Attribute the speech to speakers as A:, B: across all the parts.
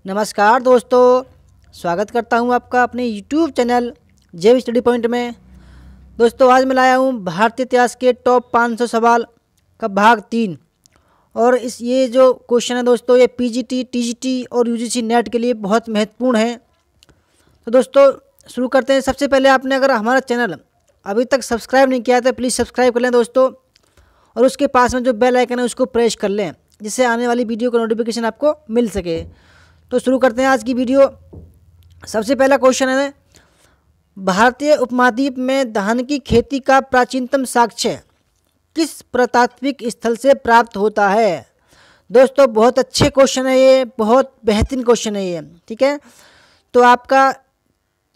A: नमस्कार दोस्तों, स्वागत करता हूं आपका अपने YouTube चैनल जेव स्टडी पॉइंट में। दोस्तों आज मैं लाया हूं भारतीय इतिहास के टॉप 500 सवाल का भाग 3। और ये जो क्वेश्चन है दोस्तों, ये पीजीटी, टीजीटी और यूजीसी नेट के लिए बहुत महत्वपूर्ण है। तो दोस्तों शुरू करते हैं। सबसे पहले आपने अगर हमारा चैनल अभी तक सब्सक्राइब नहीं किया है तो प्लीज़ सब्सक्राइब कर लें दोस्तों, और उसके पास में जो बेल आइकन है उसको प्रेस कर लें, जिससे आने वाली वीडियो का नोटिफिकेशन आपको मिल सके। तो शुरू करते हैं आज की वीडियो। सबसे पहला क्वेश्चन है, भारतीय उपमहाद्वीप में धान की खेती का प्राचीनतम साक्ष्य किस पुरातात्विक स्थल से प्राप्त होता है? दोस्तों बहुत अच्छे क्वेश्चन है ये, बहुत बेहतरीन क्वेश्चन है ये। ठीक है, तो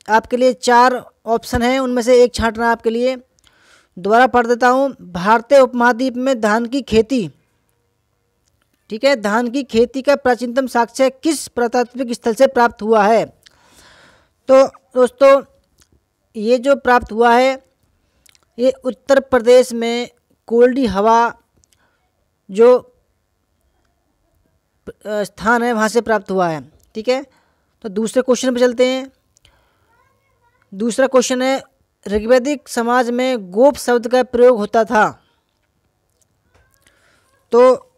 A: आपके लिए 4 ऑप्शन हैं, उनमें से एक छांटना आपके लिए। दोबारा पढ़ देता हूँ। भारतीय उपमहाद्वीप में धान की खेती, ठीक है, धान की खेती का प्राचीनतम साक्ष्य किस पुरातात्विक स्थल से प्राप्त हुआ है? तो दोस्तों ये जो प्राप्त हुआ है ये उत्तर प्रदेश में कोल्डी हवा जो स्थान है वहाँ से प्राप्त हुआ है। ठीक है, तो दूसरे क्वेश्चन पे चलते हैं। दूसरा क्वेश्चन है, ऋग्वैदिक समाज में गोप शब्द का प्रयोग होता था। तो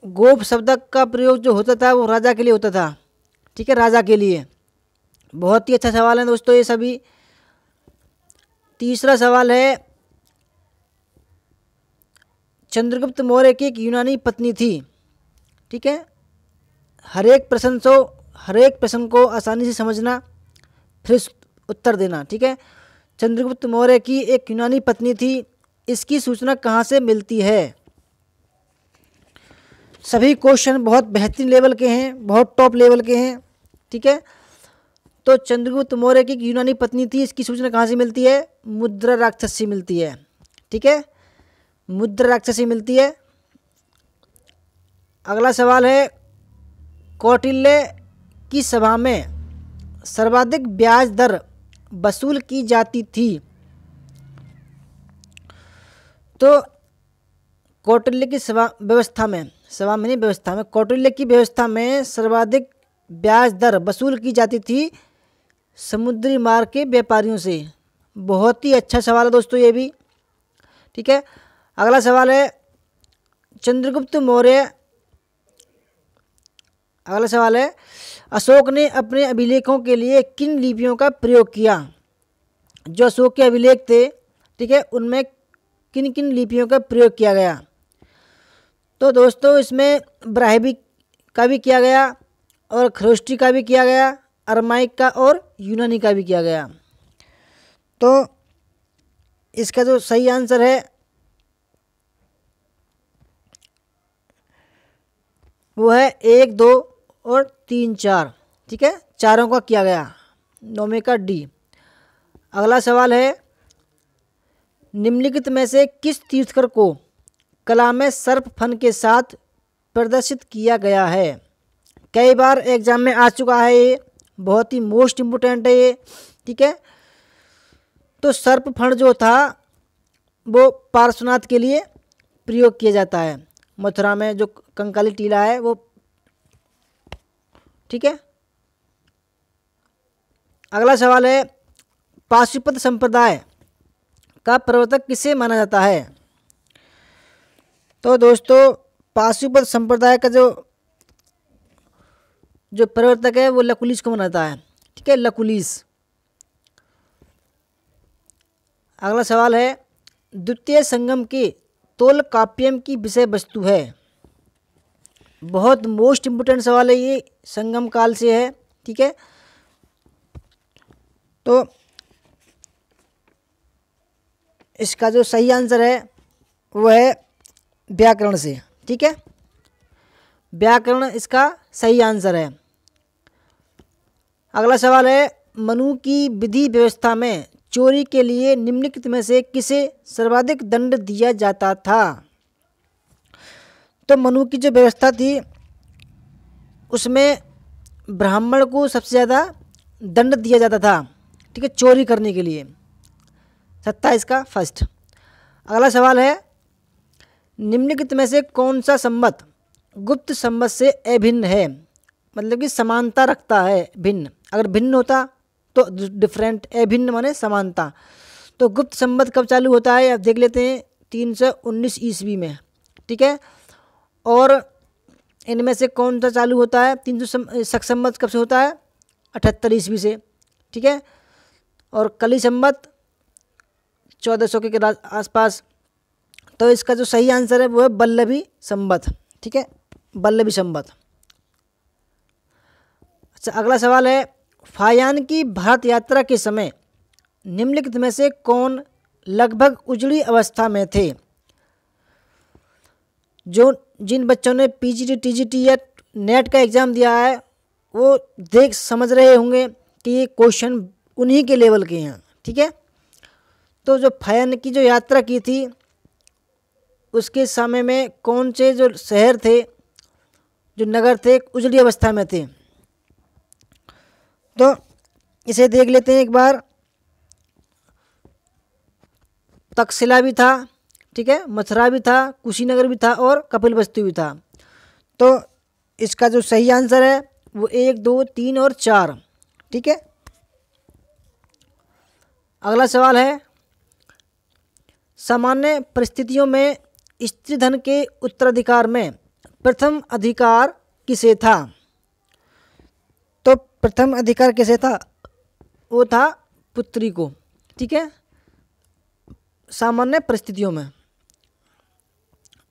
A: गोप शब्द का प्रयोग जो होता था वो राजा के लिए होता था। ठीक है, राजा के लिए। बहुत ही अच्छा सवाल है दोस्तों ये सभी। तीसरा सवाल है, चंद्रगुप्त मौर्य की एक यूनानी पत्नी थी। ठीक है, हर एक प्रश्न को आसानी से समझना, फिर उत्तर देना। ठीक है, चंद्रगुप्त मौर्य की एक यूनानी पत्नी थी, इसकी सूचना कहाँ से मिलती है? सभी क्वेश्चन बहुत बेहतरीन लेवल के हैं, बहुत टॉप लेवल के हैं। ठीक है, तो चंद्रगुप्त मौर्य की यूनानी पत्नी थी, इसकी सूचना कहाँ से मिलती है? मुद्रा राक्षस से मिलती है। ठीक है, मुद्रा राक्षस से मिलती है। अगला सवाल है, कौटिल्य की सभा में सर्वाधिक ब्याज दर वसूल की जाती थी। तो कौटिल्य की व्यवस्था में कौटिल्य की व्यवस्था में सर्वाधिक ब्याज दर वसूल की जाती थी समुद्री मार्ग के व्यापारियों से। बहुत ही अच्छा सवाल है दोस्तों ये भी। ठीक है, अगला सवाल है, अशोक ने अपने अभिलेखों के लिए किन लिपियों का प्रयोग किया? जो अशोक के अभिलेख थे, ठीक है, उनमें किन किन लिपियों का प्रयोग किया गया? तो दोस्तों इसमें ब्राह्मी का भी किया गया, और खरोष्टी का भी किया गया, अरमाइक का और यूनानी का भी किया गया। तो इसका जो सही आंसर है वो है 1, 2 और 3, 4। ठीक है, चारों का किया गया, नौवे का डी। अगला सवाल है, निम्नलिखित में से किस तीर्थकर को कला में सर्प फन के साथ प्रदर्शित किया गया है? कई बार एग्जाम में आ चुका है ये, बहुत ही मोस्ट इम्पोर्टेंट है ये। ठीक है, तो सर्प फन जो था वो पार्श्वनाथ के लिए प्रयोग किया जाता है, मथुरा में जो कंकाली टीला है वो। ठीक है, अगला सवाल है, पाशुपत संप्रदाय का प्रवर्तक किसे माना जाता है? तो दोस्तों पाशुपत संप्रदाय का जो प्रवर्तक है वो लकुलिश को माना जाता है। ठीक है, लकुलिश। अगला सवाल है, द्वितीय संगम के तोलकाप्यम की विषय वस्तु है। बहुत मोस्ट इम्पोर्टेंट सवाल है ये, संगम काल से है। ठीक है, तो इसका जो सही आंसर है वो है व्याकरण से। ठीक है, व्याकरण इसका सही आंसर है। अगला सवाल है, मनु की विधि व्यवस्था में चोरी के लिए निम्नलिखित में से किसे सर्वाधिक दंड दिया जाता था? तो मनु की जो व्यवस्था थी उसमें ब्राह्मण को सबसे ज़्यादा दंड दिया जाता था। ठीक है, चोरी करने के लिए। 27 का फर्स्ट। अगला सवाल है, निम्नलिखित में से कौन सा संवत गुप्त संवत से अभिन्न है, मतलब कि समानता रखता है। भिन्न, अगर भिन्न होता तो डिफरेंट, अभिन्न माने समानता। तो गुप्त संवत कब चालू होता है आप देख लेते हैं, 319 ईस्वी में। ठीक है, और इनमें से कौन सा चालू होता है? 300 शक संवत कब से होता है? 78 ईस्वी से। ठीक है, और कली संवत 1400 के आसपास। तो इसका जो सही आंसर है वो है वल्लभी संवत। ठीक है, वल्लभी संवत। अच्छा, अगला सवाल है, फायान की भारत यात्रा के समय निम्नलिखित में से कौन लगभग उजड़ी अवस्था में थे? जो जिन बच्चों ने पीजीटी, टीजीटी या नेट का एग्ज़ाम दिया है वो देख समझ रहे होंगे कि ये क्वेश्चन उन्हीं के लेवल के हैं। ठीक है, तो जो फायान की जो यात्रा की थी उसके समय में कौन से जो शहर थे, जो नगर थे, उजड़ी अवस्था में थे? तो इसे देख लेते हैं एक बार। तक्षशिला भी था, ठीक है, मथुरा भी था, कुशीनगर भी था और कपिलवस्तु भी था। तो इसका जो सही आंसर है वो 1, 2, 3 और 4। ठीक है, अगला सवाल है, सामान्य परिस्थितियों में स्त्री धन के उत्तराधिकार में प्रथम अधिकार किसे था? तो प्रथम अधिकार किसे था? वो था पुत्री को। ठीक है, सामान्य परिस्थितियों में।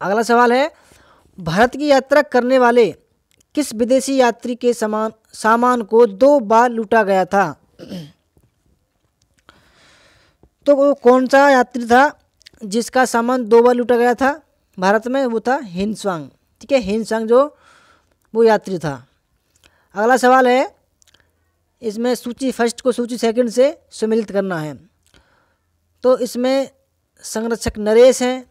A: अगला सवाल है, भारत की यात्रा करने वाले किस विदेशी यात्री के सामान को 2 बार लूटा गया था? तो वो कौन सा यात्री था जिसका सामान 2 बार लूटा गया था भारत में? वो था हिनस्वांग। ठीक है, हिनस्वांग जो वो यात्री था। अगला सवाल है, इसमें सूची फर्स्ट को सूची सेकंड से सम्मिलित करना है। तो इसमें संरक्षक नरेश हैं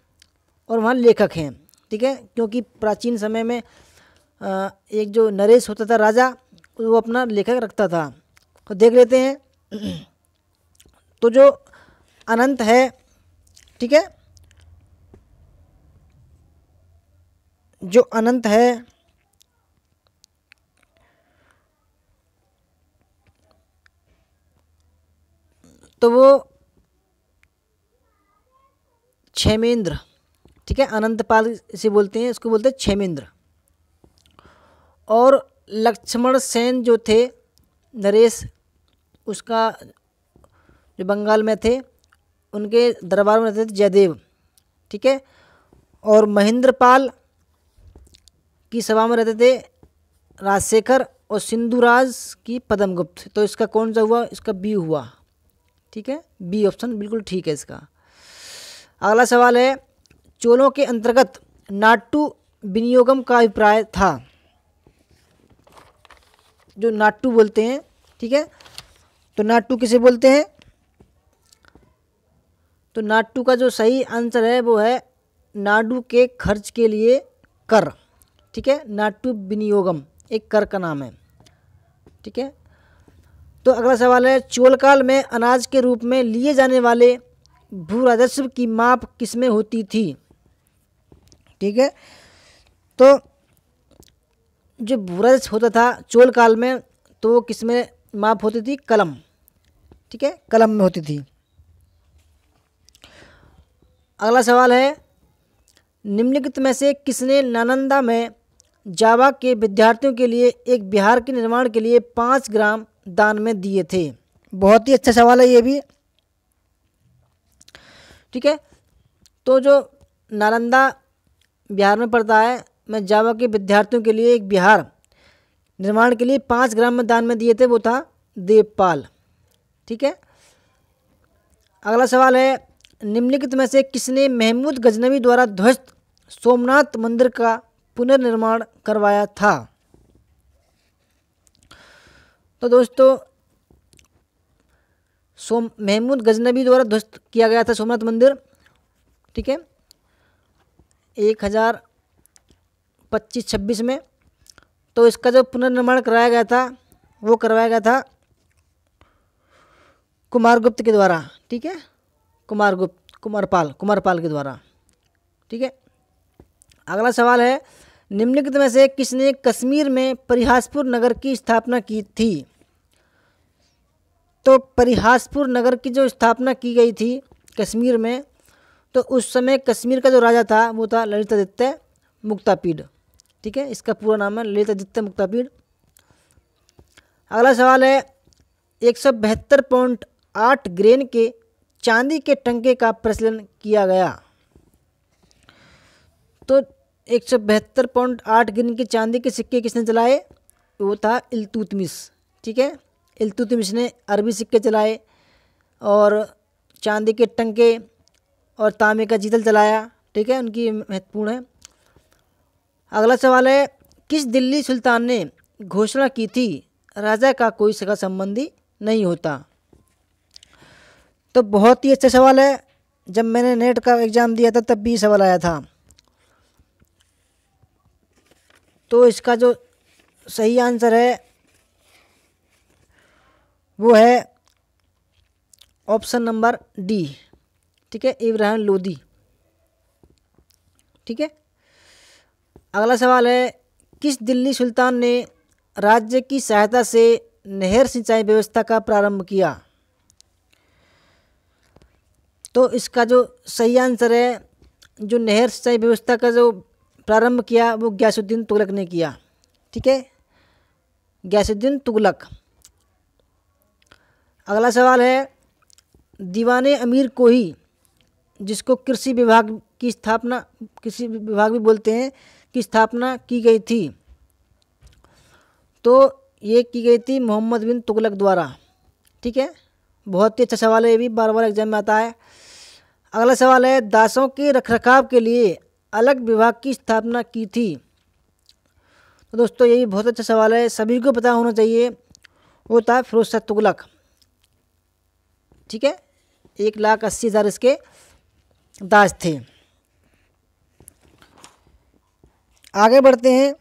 A: और वहाँ लेखक हैं। ठीक है, क्योंकि प्राचीन समय में एक जो नरेश होता था राजा, वो अपना लेखक रखता था। तो देख लेते हैं। तो जो अनंत है, ठीक है, जो अनंत है तो वो क्षेमेंद्र। ठीक है, अनंतपाल इसे बोलते हैं, इसको बोलते हैं क्षेमेंद्र। और लक्ष्मण सेन जो थे नरेश, उसका जो बंगाल में थे, उनके दरबार में रहते थे जयदेव। ठीक है, और महेंद्रपाल की सभा में रहते थे राजशेखर और सिंधुराज की पद्मगुप्त। तो इसका कौन सा हुआ? इसका बी हुआ। ठीक है, बी ऑप्शन बिल्कुल ठीक है इसका। अगला सवाल है, चोलों के अंतर्गत नाट्टू विनियोगम का अभिप्राय था? जो नाट्टू बोलते हैं, ठीक है, तो नाट्टू किसे बोलते हैं? तो नाट्टू का जो सही आंसर है वो है नाडु के खर्च के लिए कर। ठीक है, नाट्टू विनियोगम एक कर का नाम है। ठीक है, तो अगला सवाल है, चोल काल में अनाज के रूप में लिए जाने वाले भू राजस्व की माप किसमें होती थी? ठीक है, तो जो भू राजस्व होता था चोल काल में, तो वो किसमें माप होती थी? कलम। ठीक है, कलम में होती थी। अगला सवाल है, निम्नलिखित में से किसने नालंदा में जावा के विद्यार्थियों के लिए एक विहार के निर्माण के लिए 5 ग्राम दान में दिए थे? बहुत ही अच्छा सवाल है ये भी। ठीक है, तो जो नालंदा बिहार में पड़ता है, में जावा के विद्यार्थियों के लिए एक विहार निर्माण के लिए 5 ग्राम में दान में दिए थे, वो था देवपाल। ठीक है, अगला सवाल है, निम्नलिखित में से किसने महमूद गजनवी द्वारा ध्वस्त सोमनाथ मंदिर का पुनर्निर्माण करवाया था? तो दोस्तों, महमूद गजनवी द्वारा ध्वस्त किया गया था सोमनाथ मंदिर। ठीक है, 1025-26 में। तो इसका जो पुनर्निर्माण कराया गया था वो करवाया गया था कुमारगुप्त के द्वारा। ठीक है, कुमारपाल के द्वारा। ठीक है, अगला सवाल है, निम्नलिखित में से किसने कश्मीर में परिहासपुर नगर की स्थापना की थी? तो परिहासपुर नगर की जो स्थापना की गई थी कश्मीर में, तो उस समय कश्मीर का जो राजा था वो था ललितादित्य मुक्तापीड। ठीक है, इसका पूरा नाम है ललितादित्य मुक्तापीड। अगला सवाल है 172.8 ग्रेन के चांदी के टंके का प्रचलन किया गया। तो 172.8 ग्रेन के चांदी के सिक्के किसने चलाए? वो था इल्तुतमिश। ठीक है, इल्तुतमिश ने अरबी सिक्के चलाए और चांदी के टंके और तांबे का जीतल चलाया। ठीक है, उनकी महत्वपूर्ण है। अगला सवाल है किस दिल्ली सुल्तान ने घोषणा की थी राजा का कोई सगा संबंधी नहीं होता? तो बहुत ही अच्छा सवाल है, जब मैंने नेट का एग्ज़ाम दिया था तब भी सवाल आया था। तो इसका जो सही आंसर है वो है ऑप्शन नंबर डी। ठीक है, इब्राहिम लोदी। ठीक है, अगला सवाल है किस दिल्ली सुल्तान ने राज्य की सहायता से नहर सिंचाई व्यवस्था का प्रारंभ किया? तो इसका जो सही आंसर है, जो नहर सिंचाई व्यवस्था का जो प्रारंभ किया वो गयासुद्दीन तुगलक ने किया। ठीक है, गयासुद्दीन तुगलक। अगला सवाल है दीवाने अमीर को ही, जिसको कृषि विभाग की स्थापना, कृषि विभाग भी बोलते हैं, की स्थापना की गई थी। तो ये की गई थी मोहम्मद बिन तुगलक द्वारा। ठीक है, बहुत ही अच्छा सवाल है, ये भी बार बार एग्जाम में आता है। अगला सवाल है दासों के रखरखाव के लिए अलग विभाग की स्थापना की थी। तो दोस्तों ये भी बहुत अच्छा सवाल है, सभी को पता होना चाहिए, वो था फिरोज शाह तुगलक। ठीक है, 1,80,000 इसके दास थे। आगे बढ़ते हैं।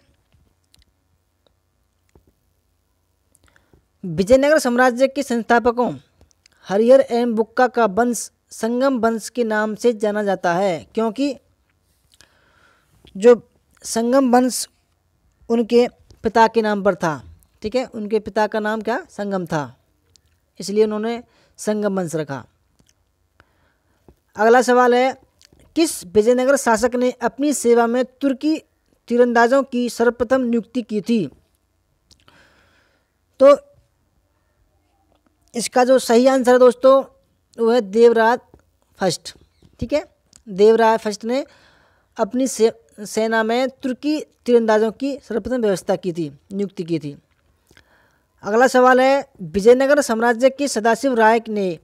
A: विजयनगर साम्राज्य के संस्थापकों हरिहर एवं बुक्का का वंश संगम वंश के नाम से जाना जाता है, क्योंकि जो संगम वंश उनके पिता के नाम पर था। ठीक है, उनके पिता का नाम क्या संगम था, इसलिए उन्होंने संगम वंश रखा। अगला सवाल है किस विजयनगर शासक ने अपनी सेवा में तुर्की तीरंदाजों की सर्वप्रथम नियुक्ति की थी? तो इसका जो सही आंसर है दोस्तों वो है देवराय फर्स्ट। ठीक है, देवराय फर्स्ट ने अपनी सेना में तुर्की तीरंदाजों की सर्वप्रथम व्यवस्था की थी, नियुक्ति की थी। अगला सवाल है विजयनगर साम्राज्य के सदाशिव राय ने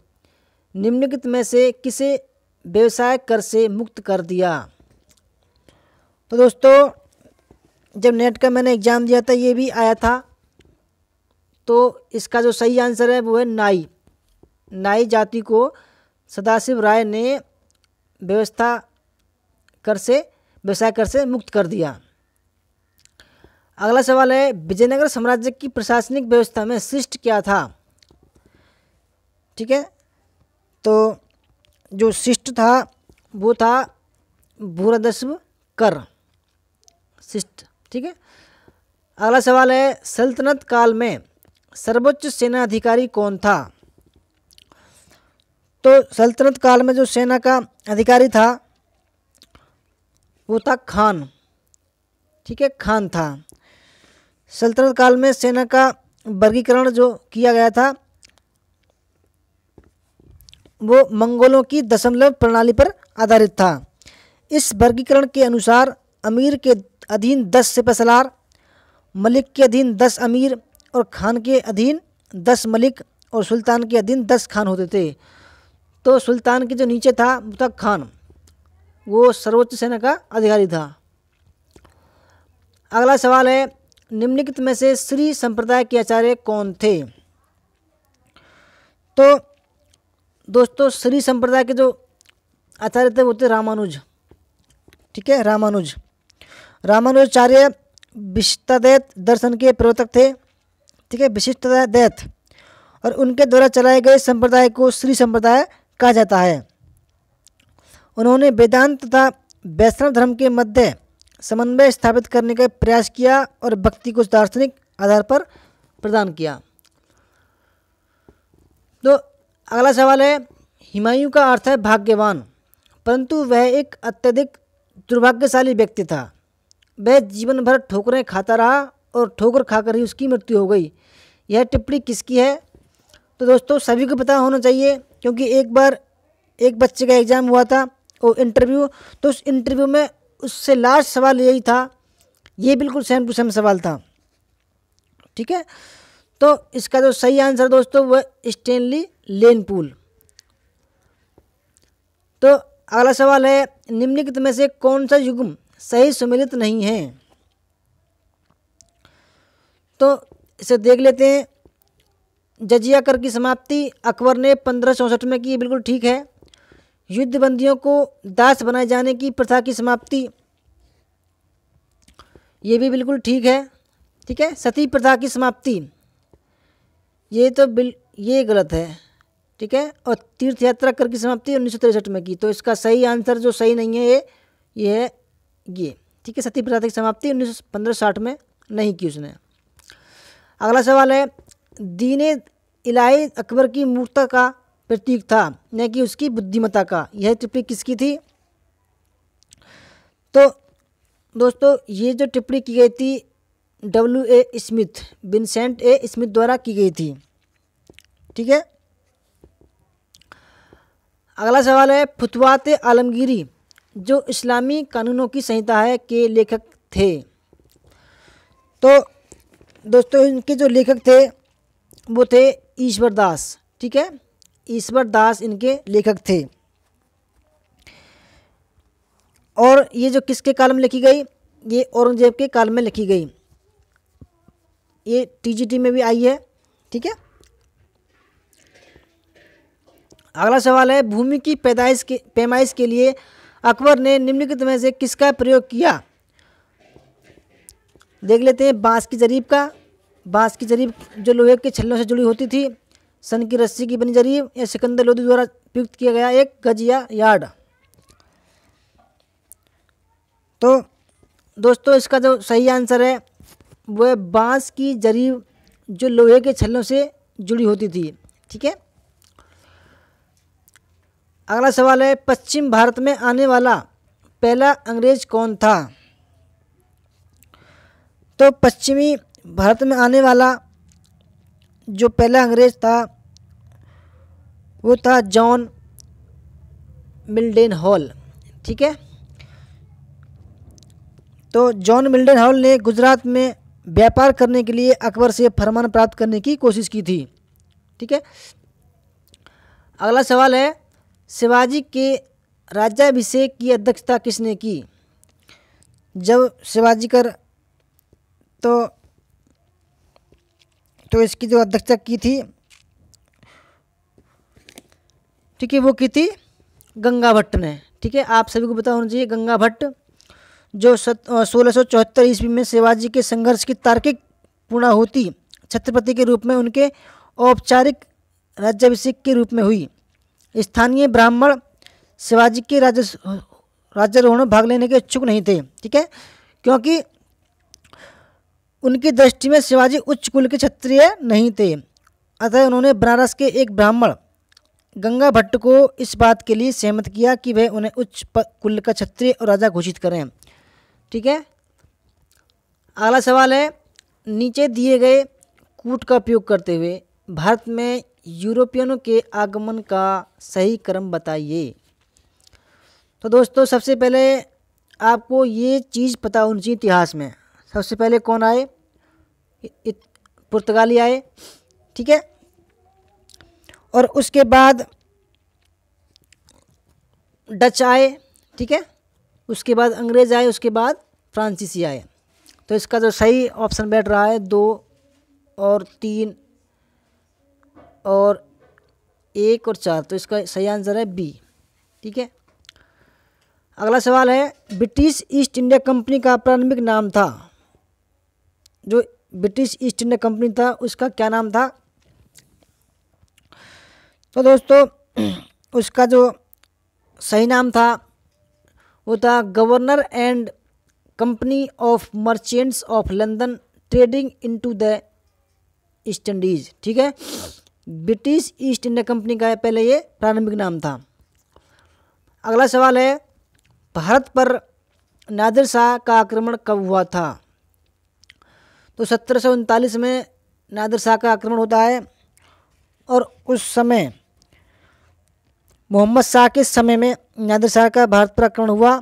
A: निम्नलिखित में से किसे व्यवसाय कर से मुक्त कर दिया? तो दोस्तों जब नेट का मैंने एग्ज़ाम दिया था ये भी आया था। तो इसका जो सही आंसर है वो है नाई। नाई जाति को सदाशिव राय ने व्यवसाय कर से मुक्त कर दिया। अगला सवाल है विजयनगर साम्राज्य की प्रशासनिक व्यवस्था में शिष्ट क्या था? ठीक है, तो जो शिष्ट था वो था भूराजस्व कर शिष्ट। ठीक है, अगला सवाल है सल्तनत काल में सर्वोच्च सेना अधिकारी कौन था? तो सल्तनत काल में जो सेना का अधिकारी था वो था खान। ठीक है, खान था। सल्तनत काल में सेना का वर्गीकरण जो किया गया था वो मंगोलों की दशमलव प्रणाली पर आधारित था। इस वर्गीकरण के अनुसार अमीर के अधीन 10 सिपहसालार, मलिक के अधीन 10 अमीर और खान के अधीन 10 मलिक और सुल्तान के अधीन 10 खान होते थे। तो सुल्तान के जो नीचे था वो था खान, वो सर्वोच्च सेना का अधिकारी था। अगला सवाल है निम्नलिखित में से श्री संप्रदाय के आचार्य कौन थे? तो दोस्तों श्री संप्रदाय के जो आचार्य थे वो थे रामानुज। ठीक है, रामानुजाचार्य विशिष्टाद्वैत दर्शन के प्रवर्तक थे। ठीक है, विशिष्टाद्वैत, और उनके द्वारा चलाए गए संप्रदाय को श्री संप्रदाय कहा जाता है। उन्होंने वेदांत तथा वैष्णव धर्म के मध्य समन्वय स्थापित करने का प्रयास किया और भक्ति को दार्शनिक आधार पर प्रदान किया। तो अगला सवाल है, हुमायूं का अर्थ है भाग्यवान, परंतु वह एक अत्यधिक दुर्भाग्यशाली व्यक्ति था। वह जीवन भर ठोकरें खाता रहा और ठोकर खाकर ही उसकी मृत्यु हो गई। यह टिप्पणी किसकी है? तो दोस्तों सभी को पता होना चाहिए, क्योंकि एक बार एक बच्चे का एग्ज़ाम हुआ था और इंटरव्यू, तो उस इंटरव्यू में उससे लास्ट सवाल यही था, ये बिल्कुल सेम टू सेम सवाल था। ठीक है, तो इसका जो सही आंसर दोस्तों वह स्टेनली लेनपूल। तो अगला सवाल है, निम्नलिखित में से कौन सा युग्म सही सुमेलित नहीं है? तो इसे देख लेते हैं। जजिया कर की समाप्ति अकबर ने 1564 में की, बिल्कुल ठीक है। युद्धबंदियों को दास बनाए जाने की प्रथा की समाप्ति, ये भी बिल्कुल ठीक है। ठीक है, सती प्रथा की समाप्ति, ये गलत है। ठीक है, और तीर्थ यात्रा कर की समाप्ति 1963 में की। तो इसका सही आंसर जो सही नहीं है ये है ये। ठीक है, सती प्रथा की समाप्ति 1560 में नहीं की उसने। अगला सवाल है, दीने इलाही अकबर की मूर्खता का प्रतीक था, न कि उसकी बुद्धिमत्ता का। यह टिप्पणी किसकी थी? तो दोस्तों ये जो टिप्पणी की गई थी W.A. Smith, Vincent A Smith द्वारा की गई थी। ठीक है, अगला सवाल है, फुतवात आलमगीरी जो इस्लामी कानूनों की संहिता है के लेखक थे। तो दोस्तों इनके जो लेखक थे वो थे ईश्वर दास। ठीक है, ईश्वर दास इनके लेखक थे। और ये जो किसके काल में लिखी गई? ये औरंगजेब के काल में लिखी गई। ये TGT में भी आई है। ठीक है, अगला सवाल है, भूमि की पैमाइश के लिए अकबर ने निम्नलिखित में से किसका प्रयोग किया? देख लेते हैं। बांस की जरीब का, बांस की जरीब जो लोहे के छल्लों से जुड़ी होती थी, सन की रस्सी की बनी जरीब, या सिकंदर लोदी द्वारा प्रयुक्त किया गया एक गज या यार्ड। तो दोस्तों इसका जो सही आंसर है वह बांस की जरीब जो लोहे के छल्लों से जुड़ी होती थी। ठीक है, अगला सवाल है, पश्चिम भारत में आने वाला पहला अंग्रेज कौन था? तो पश्चिमी भारत में आने वाला जो पहला अंग्रेज था वो था जॉन मिल्डन हॉल। ठीक है, तो जॉन मिल्डन हॉल ने गुजरात में व्यापार करने के लिए अकबर से फरमान प्राप्त करने की कोशिश की थी। ठीक है, अगला सवाल है, शिवाजी के राज्याभिषेक की अध्यक्षता किसने की? जब शिवाजी का तो इसकी जो अध्यक्षता की थी, ठीक है, वो की थी गंगा भट्ट ने। ठीक है, आप सभी को पता होना चाहिए गंगा भट्ट जो 1674 ईस्वी में शिवाजी के संघर्ष की तार्किक पूर्णाहुति छत्रपति के रूप में उनके औपचारिक राज्याभिषेक के रूप में हुई। स्थानीय ब्राह्मण शिवाजी के राज्यारोहण में भाग लेने के इच्छुक नहीं थे। ठीक है, क्योंकि उनकी दृष्टि में शिवाजी उच्च कुल के क्षत्रिय नहीं थे। अतः उन्होंने बनारस के एक ब्राह्मण गंगा भट्ट को इस बात के लिए सहमत किया कि वह उन्हें उच्च कुल का क्षत्रिय और राजा घोषित करें। ठीक है, अगला सवाल है, नीचे दिए गए कूट का उपयोग करते हुए भारत में यूरोपियनों के आगमन का सही क्रम बताइए। तो दोस्तों सबसे पहले आपको ये चीज़ पता होनी चाहिए, इतिहास में सबसे पहले कौन आए? पुर्तगाली आए। ठीक है, और उसके बाद डच आए। ठीक है, उसके बाद अंग्रेज़ आए, उसके बाद फ्रांसीसी आए। तो इसका जो सही ऑप्शन बैठ रहा है 2 और 3 और 1 और 4, तो इसका सही आंसर है बी। ठीक है, अगला सवाल है, ब्रिटिश ईस्ट इंडिया कंपनी का प्रारंभिक नाम था? जो ब्रिटिश ईस्ट इंडिया कंपनी था उसका क्या नाम था? तो दोस्तों उसका जो सही नाम था वो था governor and company of merchants of London trading into the east Indies. ठीक है, ब्रिटिश ईस्ट इंडिया कंपनी का पहले ये प्रारंभिक नाम था। अगला सवाल है, भारत पर नादिर शाह का आक्रमण कब हुआ था? तो 1739 में नादिर शाह का आक्रमण होता है और उस समय मोहम्मद शाह के समय में नादिर शाह का भारत पर आक्रमण हुआ।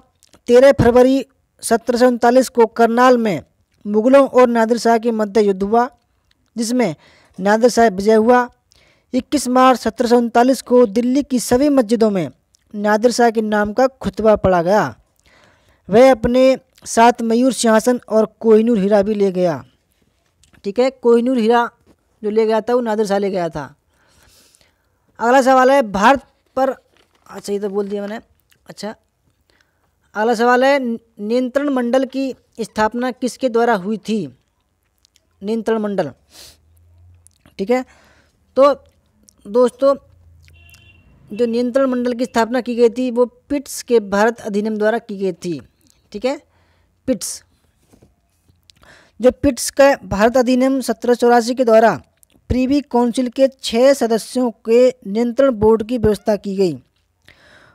A: 13 फरवरी 1739 को करनाल में मुगलों और नादिर शाह के मध्य युद्ध हुआ, जिसमें नादिर शाह विजय हुआ। 21 मार्च 1739 को दिल्ली की सभी मस्जिदों में नादिर शाह के नाम का खुतबा पढ़ा गया। वह अपने साथ मयूर सिंहासन और कोहिनूर हीरा भी ले गया। ठीक है, कोहिनूर हीरा जो ले गया था वो नादिर शाह ले गया था। अगला सवाल है, भारत पर, अच्छा ये तो बोल दिया मैंने। अच्छा, अगला सवाल है, नियंत्रण मंडल की स्थापना किसके द्वारा हुई थी? नियंत्रण मंडल। ठीक है, तो दोस्तों जो नियंत्रण मंडल की स्थापना की गई थी वो पिट्स के भारत अधिनियम द्वारा की गई थी। ठीक है, पिट्स, जो पिट्स का भारत अधिनियम 1784 के द्वारा प्रीवी काउंसिल के 6 सदस्यों के नियंत्रण बोर्ड की व्यवस्था की गई।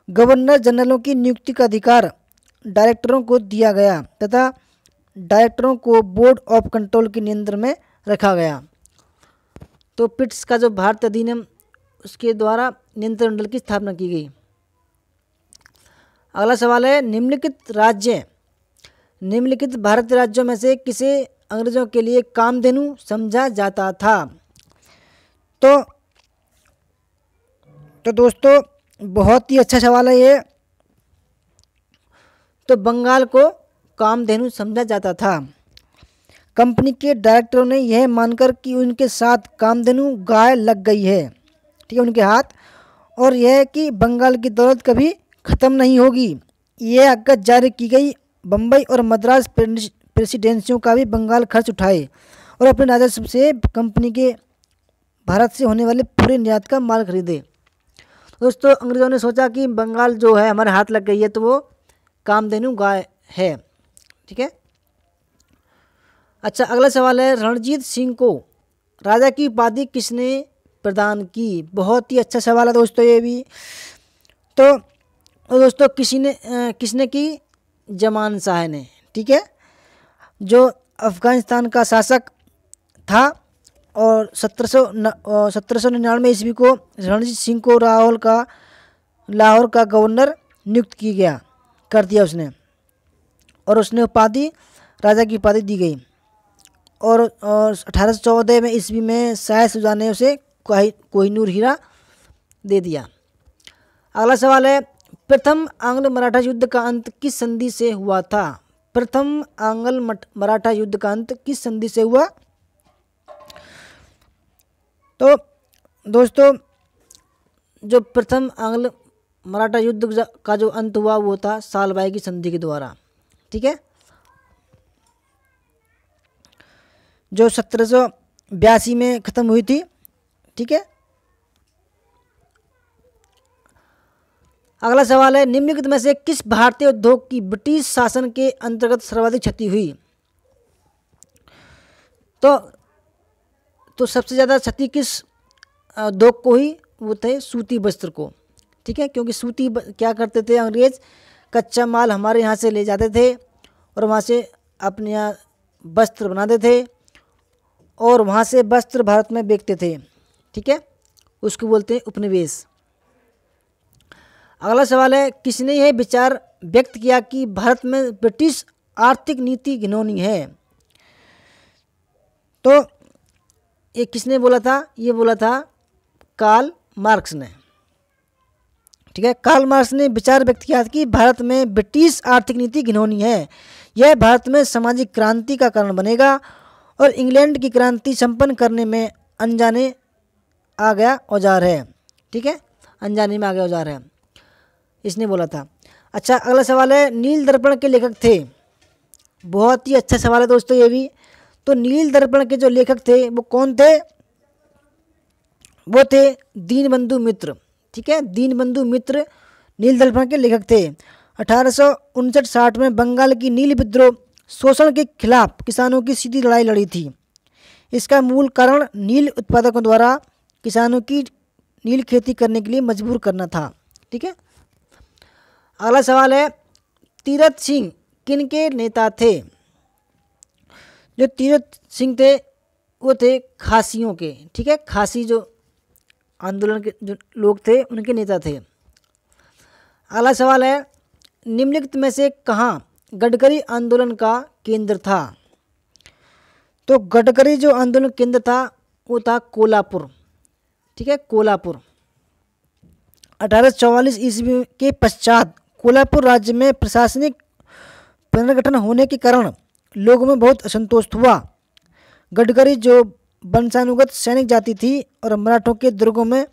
A: गवर्नर जनरलों की नियुक्ति का अधिकार डायरेक्टरों को दिया गया तथा डायरेक्टरों को बोर्ड ऑफ कंट्रोल के नियंत्रण में रखा गया। तो पिट्स का जो भारत अधिनियम उसके द्वारा नियंत्रण मंडल की स्थापना की गई। अगला सवाल है, निम्नलिखित भारतीय राज्यों में से किसे अंग्रेजों के लिए कामधेनु समझा जाता था? तो दोस्तों बहुत ही अच्छा सवाल है ये। तो बंगाल को कामधेनु समझा जाता था। कंपनी के डायरेक्टरों ने यह मानकर कि उनके साथ कामधेनु गाय लग गई है, ठीक है, उनके हाथ, और यह कि बंगाल की दौलत कभी ख़त्म नहीं होगी, यह आज्ञा जारी की गई। बम्बई और मद्रास प्रेसिडेंसियों का भी बंगाल खर्च उठाए और अपने राजस्व से कंपनी के भारत से होने वाले पूरे निर्यात का माल खरीदे। दोस्तों अंग्रेज़ों ने सोचा कि बंगाल जो है हमारे हाथ लग गई है तो वो कामधेनु गाय है। ठीक है, अच्छा अगला सवाल है, रणजीत सिंह को राजा की उपाधि किसने प्रदान की? बहुत ही अच्छा सवाल है दोस्तों ये भी। तो दोस्तों किसने की? जमान शाह ने। ठीक है, जो अफ़गानिस्तान का शासक था और 1799 ईस्वी को रणजीत सिंह को लाहौर का गवर्नर नियुक्त कर दिया उसने, और उसने उपाधि राजा की उपाधि दी गई। और 1814 में ईस्वी में शाह शुजा ने उसे कोहिनूर हीरा दे दिया। अगला सवाल है, प्रथम आंग्ल मराठा युद्ध का अंत किस संधि से हुआ था? प्रथम आंग्ल मराठा युद्ध का अंत किस संधि से हुआ? तो दोस्तों जो प्रथम आंग्ल मराठा युद्ध का जो अंत हुआ वो था सालबाई की संधि के द्वारा। ठीक है, जो 1782 में ख़त्म हुई थी। ठीक है, अगला सवाल है, निम्नलिखित में से किस भारतीय उद्योग की ब्रिटिश शासन के अंतर्गत सर्वाधिक क्षति हुई? तो सबसे ज़्यादा क्षति किस उद्योग को हुई? वो थे सूती वस्त्र को। ठीक है, क्योंकि सूती क्या करते थे अंग्रेज, कच्चा माल हमारे यहाँ से ले जाते थे और वहाँ से अपने यहाँ वस्त्र बनाते थे और वहाँ से वस्त्र भारत में बेचते थे। ठीक है, उसको बोलते हैं उपनिवेश। अगला सवाल है, किसने यह विचार व्यक्त किया कि भारत में ब्रिटिश आर्थिक नीति घिनौनी है? तो ये किसने बोला था? ये बोला था कार्ल मार्क्स ने। ठीक है, कार्ल मार्क्स ने विचार व्यक्त किया कि भारत में ब्रिटिश आर्थिक नीति घिनौनी है, यह भारत में सामाजिक क्रांति का कारण बनेगा और इंग्लैंड की क्रांति संपन्न करने में अनजाने आ गया औजार है। ठीक है, अनजाने में आ गया औजार है, इसने बोला था। अच्छा अगला सवाल है, नील दर्पण के लेखक थे? बहुत ही अच्छा सवाल है दोस्तों ये भी। तो नील दर्पण के जो लेखक थे वो कौन थे? वो थे दीनबंधु मित्र। ठीक है, दीनबंधु मित्र नील दर्पण के लेखक थे। 1859-60 में बंगाल की नील विद्रोह शोषण के खिलाफ किसानों की सीधी लड़ाई लड़ी थी। इसका मूल कारण नील उत्पादकों द्वारा किसानों की नील खेती करने के लिए मजबूर करना था। ठीक है, अगला सवाल है, तीरथ सिंह किन के नेता थे? जो तीरथ सिंह थे वो थे खासियों के। ठीक है, खासी जो आंदोलन के जो लोग थे उनके नेता थे। अगला सवाल है, निम्नलिखित में से कहाँ गडकरी आंदोलन का केंद्र था? तो गडकरी जो आंदोलन केंद्र था वो था कोल्हापुर। ठीक है, कोल्हापुर। 1844 ईस्वी के पश्चात कोल्हापुर राज्य में प्रशासनिक पुनर्गठन होने के कारण लोगों में बहुत असंतोष हुआ। गडकरी जो वंशानुगत सैनिक जाति थी और मराठों के दुर्गों में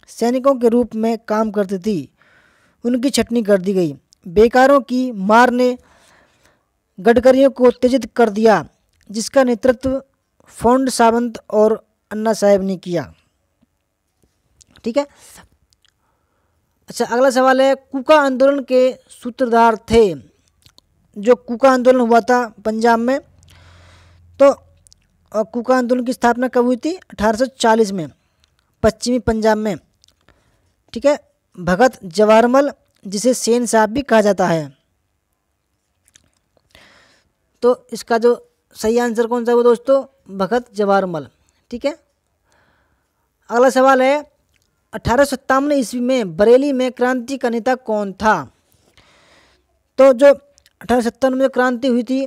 A: सैनिकों के रूप में काम करती थी, उनकी छटनी कर दी गई। बेकारों की मार ने गडकरियों को उत्तेजित कर दिया, जिसका नेतृत्व फोंड सावंत और अन्ना साहेब ने किया। ठीक है, अच्छा अगला सवाल है, कूका आंदोलन के सूत्रधार थे? जो कूका आंदोलन हुआ था पंजाब में, तो कूका आंदोलन की स्थापना कब हुई थी? 1840 में, पश्चिमी पंजाब में। ठीक है, भगत जवाहरमल, जिसे सेन साहब भी कहा जाता है। तो इसका जो सही आंसर कौन सा है वो दोस्तों? भगत जवाहरमल। ठीक है, अगला सवाल है, 1857 ईस्वी में बरेली में क्रांति का नेता कौन था? तो जो 1857 में क्रांति हुई थी,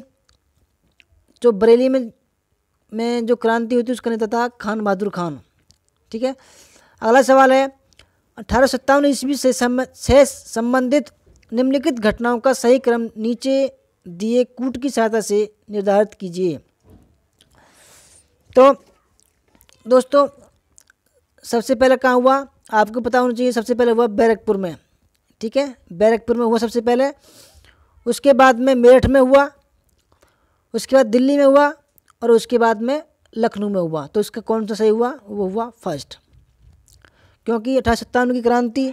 A: जो बरेली में जो क्रांति हुई थी उसका नेता था खान बहादुर खान। ठीक है, अगला सवाल है, 1857 ईस्वी से संबंधित निम्नलिखित घटनाओं का सही क्रम नीचे दिए कूट की सहायता से निर्धारित कीजिए। तो दोस्तों सबसे पहले कहाँ हुआ आपको पता होना चाहिए। सबसे पहले हुआ बैरकपुर में। ठीक है, बैरकपुर में हुआ सबसे पहले, उसके बाद में मेरठ में हुआ, उसके बाद दिल्ली में हुआ और उसके बाद में लखनऊ में हुआ। तो इसका कौन सा सही हुआ? वो हुआ फर्स्ट, क्योंकि 1857 की क्रांति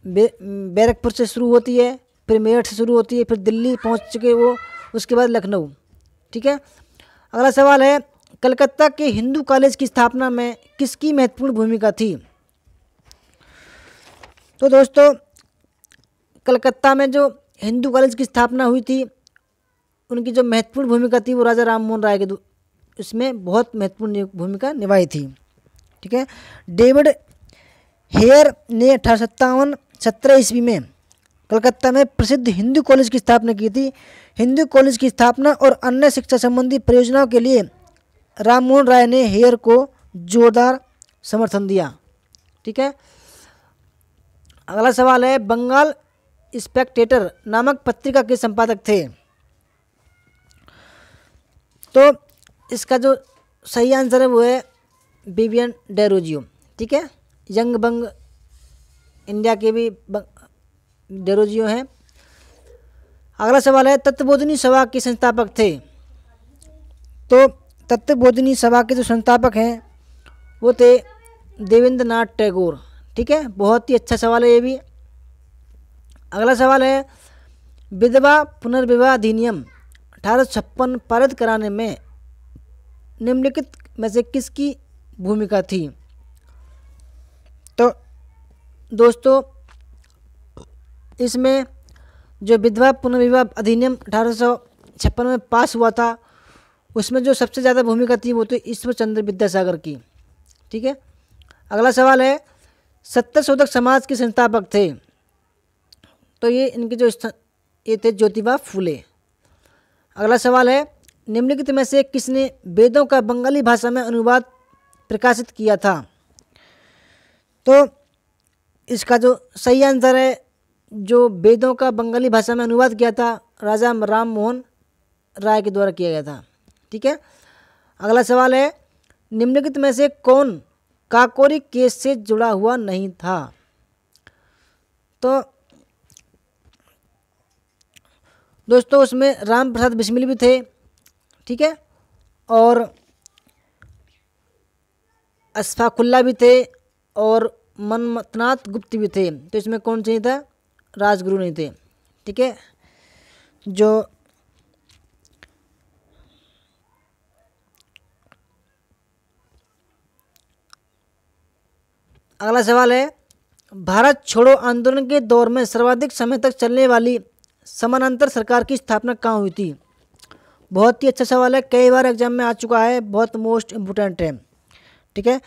A: बैरकपुर से शुरू होती है, फिर मेरठ से शुरू होती है, फिर दिल्ली पहुंच चुके वो, उसके बाद लखनऊ। ठीक है, अगला सवाल है, कलकत्ता के हिंदू कॉलेज की स्थापना में किसकी महत्वपूर्ण भूमिका थी? तो दोस्तों कलकत्ता में जो हिंदू कॉलेज की स्थापना हुई थी, उनकी जो महत्वपूर्ण भूमिका थी वो राजा राम मोहन राय के इसमें बहुत महत्वपूर्ण भूमिका निभाई थी। ठीक है, डेविड हेयर ने 1857 ईस्वी में कलकत्ता में प्रसिद्ध हिंदू कॉलेज की स्थापना की थी। हिंदू कॉलेज की स्थापना और अन्य शिक्षा संबंधी परियोजनाओं के लिए राम मोहन राय ने हेयर को जोरदार समर्थन दिया। ठीक है, अगला सवाल है, बंगाल स्पेक्टेटर नामक पत्रिका के संपादक थे? तो इसका जो सही आंसर है वो है विवियन डेरोजियो। ठीक है, यंग बंग इंडिया के भी डेरोजियो हैं। अगला सवाल है, तत्वबोधिनी सभा के संस्थापक थे? तो तत्वबोधिनी सभा के जो संस्थापक हैं वो थे देवेंद्र नाथ टैगोर। ठीक है, बहुत ही अच्छा सवाल है ये भी। अगला सवाल है, विधवा पुनर्विवाह अधिनियम 1856 पारित कराने में निम्नलिखित में से किसकी भूमिका थी? तो दोस्तों इसमें जो विधवा पुनर्विवाह अधिनियम 1856 में पास हुआ था, उसमें जो सबसे ज़्यादा भूमिका थी वो तो ईश्वर चंद्र विद्यासागर की। ठीक है, अगला सवाल है, सत्यशोधक समाज के संस्थापक थे? तो ये इनके जो ये थे ज्योतिबा फूले। अगला सवाल है, निम्नलिखित में से किसने वेदों का बंगाली भाषा में अनुवाद प्रकाशित किया था? तो इसका जो सही आंसर है, जो वेदों का बंगाली भाषा में अनुवाद किया था राजा राम मोहन राय के द्वारा किया गया था। ठीक है, अगला सवाल है, निम्नलिखित में से कौन काकोरी केस से जुड़ा हुआ नहीं था? तो दोस्तों उसमें राम प्रसाद बिस्मिल भी थे। ठीक है, और अशफाकुल्ला भी थे और मनमथनाथ गुप्त भी थे। तो इसमें कौन चाहिए था? राजगुरु नहीं थे। ठीक है, जो अगला सवाल है, भारत छोड़ो आंदोलन के दौर में सर्वाधिक समय तक चलने वाली समानांतर सरकार की स्थापना कहाँ हुई थी? बहुत ही अच्छा सवाल है, कई बार एग्जाम में आ चुका है, बहुत मोस्ट इम्पोर्टेंट है। ठीक है,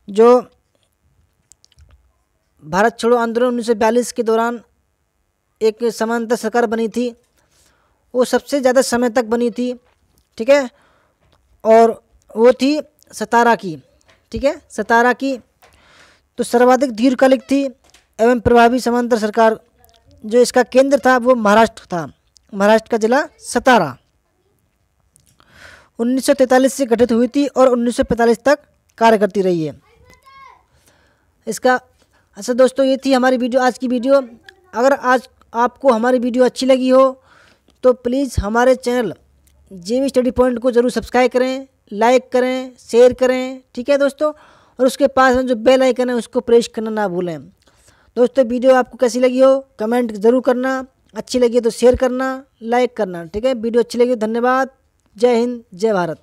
A: जो भारत छोड़ो आंदोलन 1942 के दौरान एक समानांतर सरकार बनी थी, वो सबसे ज़्यादा समय तक बनी थी। ठीक है, और वो थी 17 की। ठीक है, 17 की। तो सर्वाधिक दीर्घकालिक थी एवं प्रभावी समांतर सरकार, जो इसका केंद्र था वो महाराष्ट्र था, महाराष्ट्र का जिला सतारा। 1943 से गठित हुई थी और 1945 तक कार्य करती रही है। इसका अच्छा दोस्तों, ये थी हमारी वीडियो, आज की वीडियो। अगर आज आपको हमारी वीडियो अच्छी लगी हो तो प्लीज़ हमारे चैनल जेवी स्टडी पॉइंट को ज़रूर सब्सक्राइब करें, लाइक करें, शेयर करें। ठीक है दोस्तों, और उसके पास में जो बेल आइकन है उसको प्रेस करना ना भूलें। दोस्तों वीडियो आपको कैसी लगी हो कमेंट ज़रूर करना, अच्छी लगी तो शेयर करना, लाइक करना। ठीक है, वीडियो अच्छी लगी, धन्यवाद। जय हिंद, जय भारत।